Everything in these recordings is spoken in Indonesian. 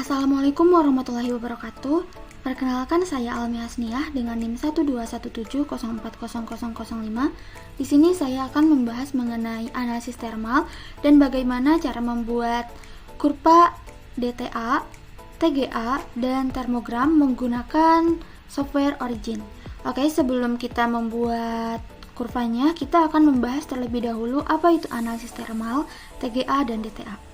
Assalamualaikum warahmatullahi wabarakatuh. Perkenalkan, saya Almi Hasniah dengan NIM 12170400005. Di sini saya akan membahas mengenai analisis thermal dan bagaimana cara membuat kurva DTA, TGA, dan termogram menggunakan software Origin. Oke, sebelum kita membuat kurvanya, kita akan membahas terlebih dahulu apa itu analisis thermal, TGA, dan DTA.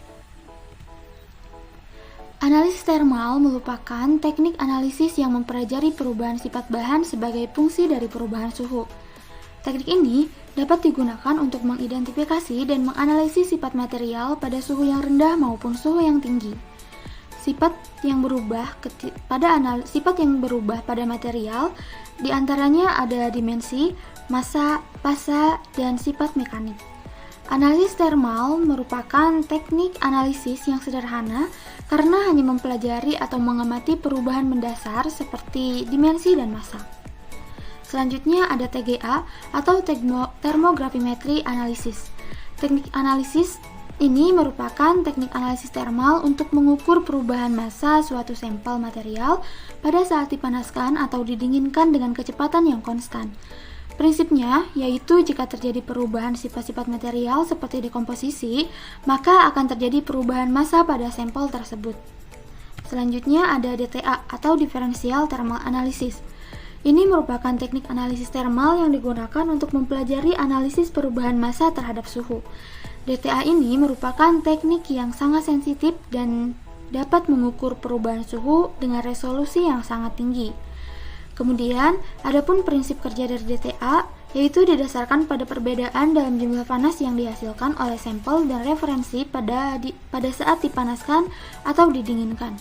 Analisis thermal merupakan teknik analisis yang mempelajari perubahan sifat bahan sebagai fungsi dari perubahan suhu. Teknik ini dapat digunakan untuk mengidentifikasi dan menganalisis sifat material pada suhu yang rendah maupun suhu yang tinggi. Sifat yang berubah pada material diantaranya ada dimensi, massa, fasa, dan sifat mekanik. Analisis thermal merupakan teknik analisis yang sederhana karena hanya mempelajari atau mengamati perubahan mendasar seperti dimensi dan massa. Selanjutnya ada TGA atau thermogravimetry analysis. Teknik analisis ini merupakan teknik analisis thermal untuk mengukur perubahan massa suatu sampel material pada saat dipanaskan atau didinginkan dengan kecepatan yang konstan. Prinsipnya yaitu jika terjadi perubahan sifat-sifat material seperti dekomposisi, maka akan terjadi perubahan massa pada sampel tersebut. Selanjutnya ada DTA atau Differential Thermal Analysis. Ini merupakan teknik analisis thermal yang digunakan untuk mempelajari analisis perubahan massa terhadap suhu. DTA ini merupakan teknik yang sangat sensitif dan dapat mengukur perubahan suhu dengan resolusi yang sangat tinggi. Kemudian, adapun prinsip kerja dari DTA yaitu didasarkan pada perbedaan dalam jumlah panas yang dihasilkan oleh sampel dan referensi pada saat dipanaskan atau didinginkan.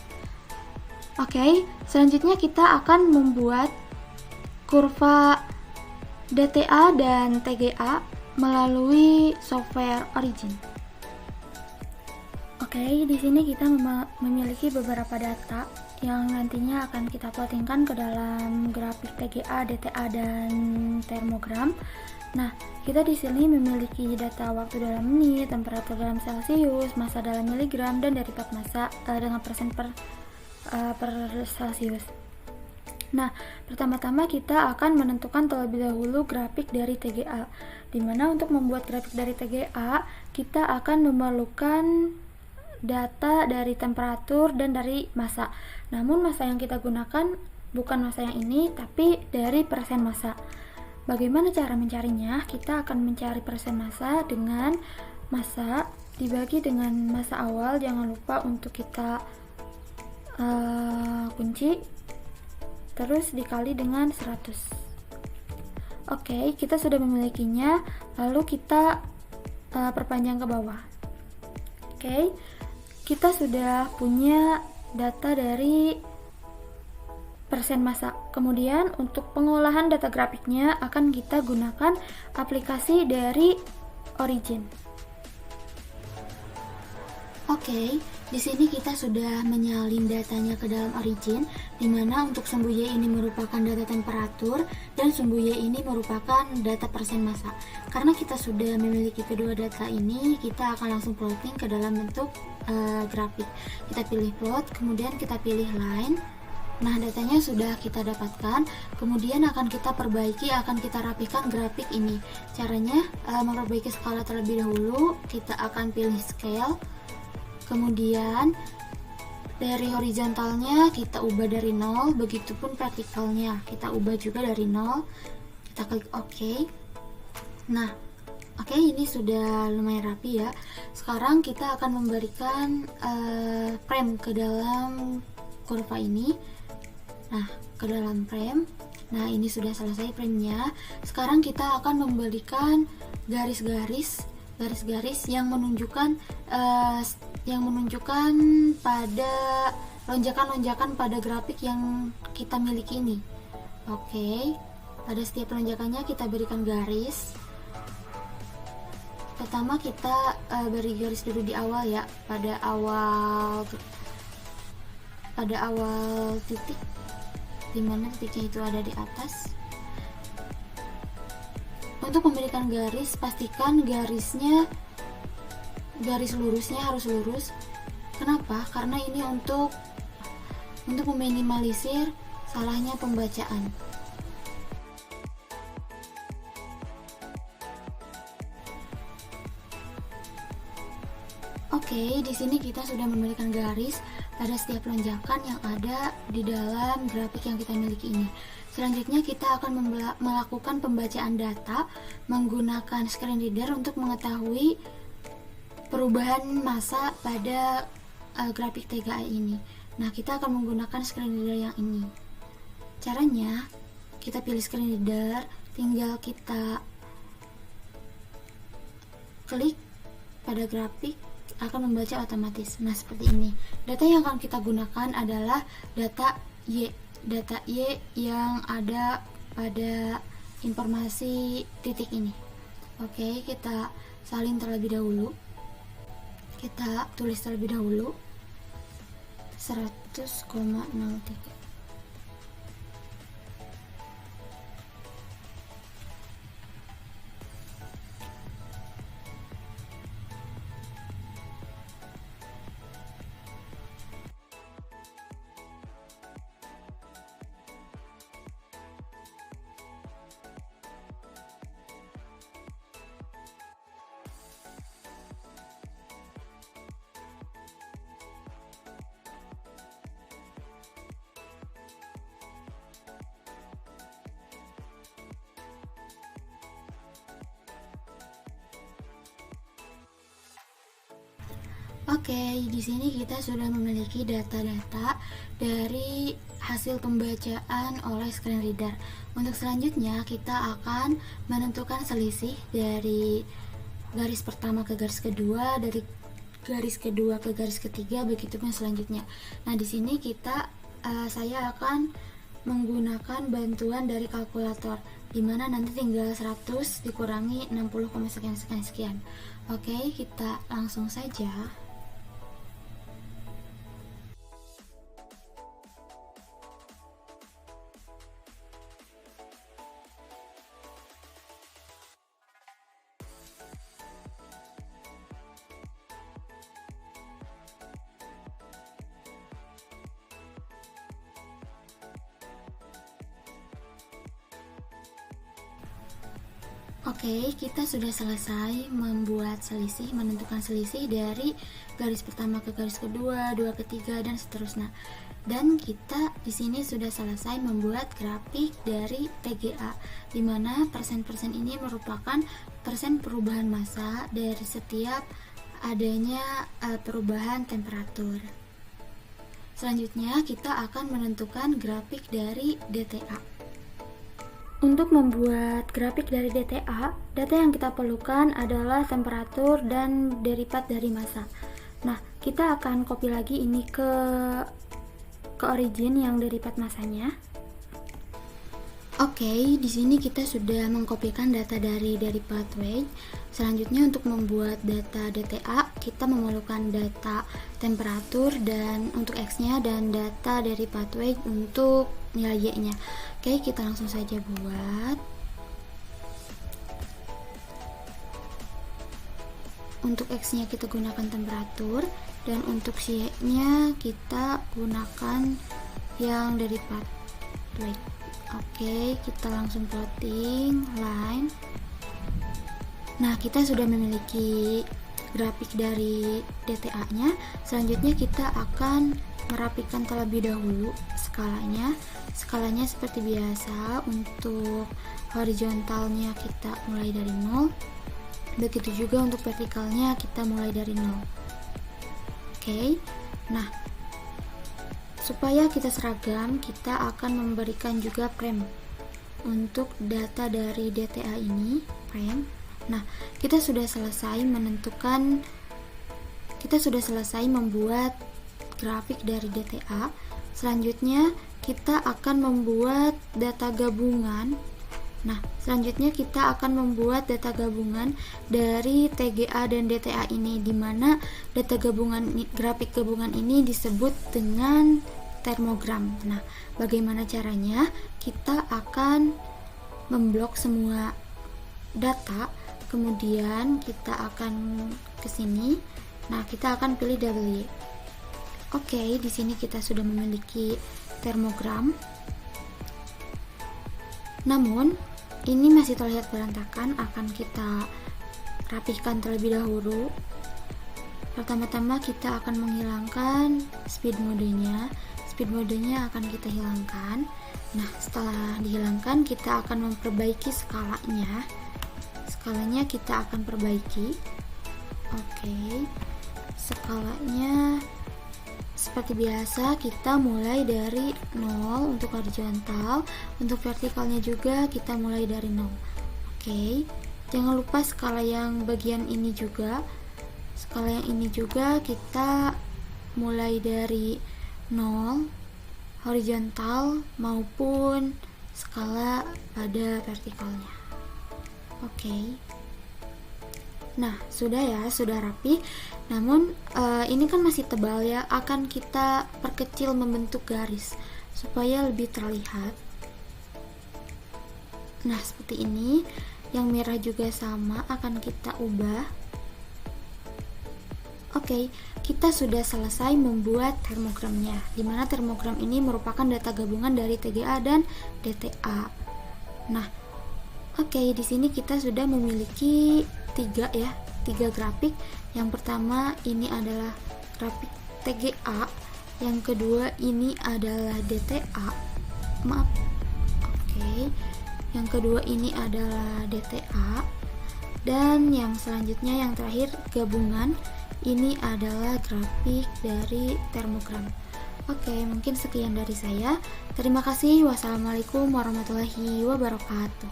Oke, selanjutnya kita akan membuat kurva DTA dan TGA melalui software Origin. Oke, di sini kita memiliki beberapa data yang nantinya akan kita plottingkan ke dalam grafik TGA, DTA, dan termogram. Nah, kita di sini memiliki data waktu dalam menit, temperatur dalam Celcius, massa dalam miligram, dan derivat massa dengan persen per Celcius. Nah, pertama-tama kita akan menentukan terlebih dahulu grafik dari TGA, dimana untuk membuat grafik dari TGA, kita akan memerlukan data dari temperatur dan dari massa. Namun massa yang kita gunakan bukan massa yang ini, tapi dari persen massa. Bagaimana cara mencarinya? Kita akan mencari persen massa dengan massa dibagi dengan massa awal. Jangan lupa untuk kita kunci, terus dikali dengan 100. Oke, kita sudah memilikinya. Lalu kita perpanjang ke bawah. Oke, kita sudah punya data dari persen massa. Kemudian untuk pengolahan data grafiknya akan kita gunakan aplikasi dari Origin. Oke, di sini kita sudah menyalin datanya ke dalam Origin, di mana untuk sumbu Y ini merupakan data temperatur dan sumbu Y ini merupakan data persen massa. Karena kita sudah memiliki kedua data ini, kita akan langsung plotting ke dalam bentuk grafik. Kita pilih plot, kemudian kita pilih line. Nah, datanya sudah kita dapatkan, kemudian akan kita perbaiki, akan kita rapikan grafik ini. Caranya memperbaiki skala terlebih dahulu, kita akan pilih scale. Kemudian dari horizontalnya kita ubah dari 0, begitupun vertikalnya kita ubah juga dari 0. Kita klik OK. Nah, oke, ini sudah lumayan rapi ya. Sekarang kita akan memberikan frame ke dalam kurva ini. Nah, ke dalam frame. Nah, ini sudah selesai framenya. Sekarang kita akan memberikan garis-garis yang menunjukkan pada lonjakan-lonjakan pada grafik yang kita miliki ini. Oke, pada setiap lonjakannya kita berikan garis. Pertama kita beri garis dulu di awal ya, pada awal titik, dimana titiknya itu ada di atas. Untuk memberikan garis, pastikan garis lurusnya harus lurus. Kenapa? Karena ini untuk meminimalisir salahnya pembacaan. Oke, di sini kita sudah memberikan garis pada setiap lonjakan yang ada di dalam grafik yang kita miliki ini. Selanjutnya kita akan melakukan pembacaan data menggunakan screen reader untuk mengetahui perubahan massa pada grafik TGA ini. Nah, kita akan menggunakan screen reader yang ini. Caranya, kita pilih screen reader, tinggal kita klik pada grafik, akan membaca otomatis. Nah, seperti ini. Data yang akan kita gunakan adalah data Y yang ada pada informasi titik ini. Oke, kita salin terlebih dahulu. Kita tulis terlebih dahulu 100,03. Oke, di sini kita sudah memiliki data-data dari hasil pembacaan oleh screen reader. Untuk selanjutnya kita akan menentukan selisih dari garis pertama ke garis kedua, dari garis kedua ke garis ketiga, begitupun selanjutnya. Nah, di sini saya akan menggunakan bantuan dari kalkulator, dimana nanti tinggal 100 dikurangi 60, sekian. Oke, kita langsung saja. Oke, kita sudah selesai menentukan selisih dari garis pertama ke garis kedua, dua ketiga, dan seterusnya. Dan kita di sini sudah selesai membuat grafik dari TGA, di mana persen-persen ini merupakan persen perubahan massa dari setiap adanya perubahan temperatur. Selanjutnya kita akan menentukan grafik dari DTA. Untuk membuat grafik dari DTA, data yang kita perlukan adalah temperatur dan derivat dari massa. Nah, kita akan copy lagi ini ke origin yang derivat massanya. Oke, di sini kita sudah mengkopikan data dari pathway. Selanjutnya untuk membuat data DTA, kita memerlukan data temperatur dan untuk X-nya dan data dari pathway untuk nilai Y-nya. Oke, kita langsung saja buat. Untuk X-nya kita gunakan temperatur dan untuk Y-nya kita gunakan yang dari pathway. Oke, kita langsung plotting line. Nah, kita sudah memiliki grafik dari DTA-nya. Selanjutnya kita akan merapikan terlebih dahulu skalanya. Skalanya seperti biasa, untuk horizontalnya kita mulai dari 0. Begitu juga untuk vertikalnya kita mulai dari 0. Oke. Nah, supaya kita seragam, kita akan memberikan juga frame untuk data dari DTA ini, frame. Nah, kita sudah selesai membuat grafik dari DTA. Selanjutnya kita akan membuat data gabungan. Nah, selanjutnya kita akan membuat data gabungan dari TGA dan DTA ini, di mana data gabungan grafik gabungan ini disebut dengan termogram. Nah, bagaimana caranya? Kita akan memblok semua data, kemudian kita akan ke sini. Nah, kita akan pilih W. Oke, di sini kita sudah memiliki termogram. Namun, ini masih terlihat berantakan, akan kita rapihkan terlebih dahulu. Pertama-tama kita akan menghilangkan speed modenya. Speed modenya akan kita hilangkan. Nah, setelah dihilangkan kita akan memperbaiki skalanya. Skalanya kita akan perbaiki. Oke. Skalanya seperti biasa, kita mulai dari 0 untuk horizontal, untuk vertikalnya juga kita mulai dari 0. Oke, jangan lupa skala yang bagian ini juga. Skala yang ini juga kita mulai dari 0 horizontal maupun skala pada vertikalnya. Oke. Nah, sudah ya, sudah rapi. Namun ini kan masih tebal ya, akan kita perkecil membentuk garis supaya lebih terlihat. Nah, seperti ini. Yang merah juga sama, akan kita ubah. Oke, kita sudah selesai membuat termogramnya, dimana termogram ini merupakan data gabungan dari TGA dan DTA. Nah, oke, di sini kita sudah memiliki tiga grafik. Yang pertama ini adalah grafik TGA, yang kedua ini adalah DTA. Yang kedua ini adalah DTA, dan yang selanjutnya yang terakhir gabungan ini adalah grafik dari termogram. Oke, mungkin sekian dari saya. Terima kasih. Wassalamualaikum warahmatullahi wabarakatuh.